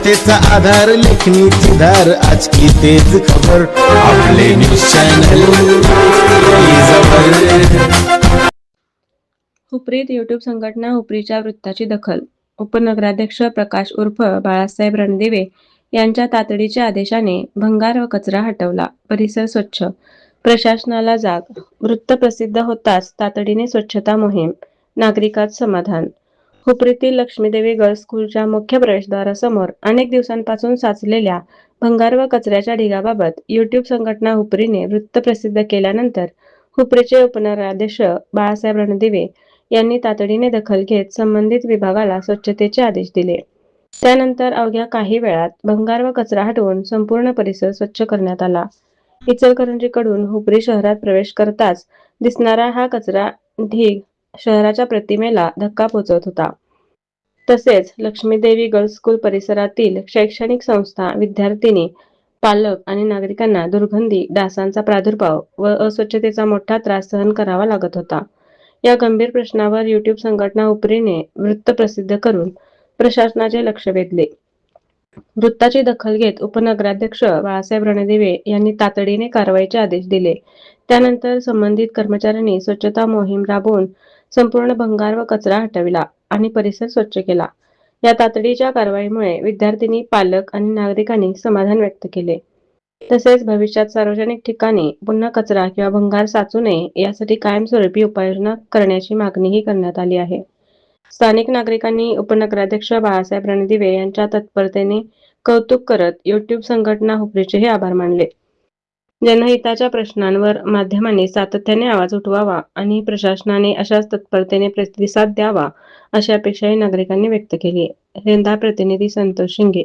जनतेचा आधार, लेखणीची धार, आज की तेच खबर, आपले न्यूज चॅनल हुपरीत युट्यूब संघटना हुपरीच्या वृत्ताची दखल. उपनगराध्यक्ष प्रकाश उर्फ बाळासाहेब रणदिवे यांच्या तातडीच्या आदेशाने भंगार व कचरा हटवला, परिसर स्वच्छ. प्रशासनाला जाग. वृत्त प्रसिद्ध होताच तातडीने स्वच्छता मोहीम. नागरिकात समाधान. हुपरीतील लक्ष्मीदेवी गर्ल्स स्कूलच्या मुख्य प्रवेशद्वारासमोर अनेक दिवसांपासून साचलेल्या भंगार व कचऱ्याच्या ढिगाबाबत युट्यूब संघटना हुपरीने वृत्त प्रसिद्ध केल्यानंतर हुपरीचे उपनगराध्यक्ष बाळासाहेब रणदिवे यांनी तातडीने दखल घेत संबंधित विभागाला स्वच्छतेचे आदेश दिले. त्यानंतर अवघ्या काही वेळात भंगार व कचरा हटवून संपूर्ण परिसर स्वच्छ करण्यात आला. इचलकरंजीकडून हुपरी शहरात प्रवेश करताच दिसणारा हा कचरा ढीग शहराच्या प्रतिमेला धक्का पोहोचवत होता. तसेच लक्ष्मीदेवी गर्ल्स स्कूल परिसरातील शैक्षणिक संस्था, विद्यार्थिनी, पालक आणि नागरिकांना दुर्गंधी, डासांचा प्रादुर्भाव व अस्वच्छतेचा मोठा त्रास सहन करावा लागत होता. या गंभीर प्रश्नावर युट्यूब संघटना हुपरीने वृत्त प्रसिद्ध करून प्रशासनाचे लक्ष वेधले. वृत्ताची दखल घेत उपनगराध्यक्ष बाळासाहेब रणदिवे यांनी तातडीने कारवाईचे आदेश दिले. त्यानंतर संबंधित कर्मचाऱ्यांनी स्वच्छता मोहीम राबवून संपूर्ण भंगार व कचरा हटविला आणि परिसर स्वच्छ केला. या तातडीच्या कारवाईमुळे विद्यार्थिनी, पालक आणि नागरिकांनी समाधान व्यक्त केले. तसेच भविष्यात सार्वजनिक ठिकाणी पुन्हा कचरा किंवा भंगार साचू नये यासाठी कायमस्वरूपी उपाययोजना करण्याची मागणीही करण्यात आली आहे. स्थानिक नागरिकांनी उपनगराध्यक्ष बाळासाहेब रणदिवे यांच्या तत्परतेने कौतुक करत युट्यूब संघटना हुपरीचेही आभार मानले. जनहिताच्या प्रश्नांवर माध्यमांनी सातत्याने आवाज उठवावा आणि प्रशासनाने अशाच तत्परतेने प्रतिसाद द्यावा, अशी अपेक्षाही नागरिकांनी व्यक्त केली. रेंदा प्रतिनिधी संतोष शिंगे.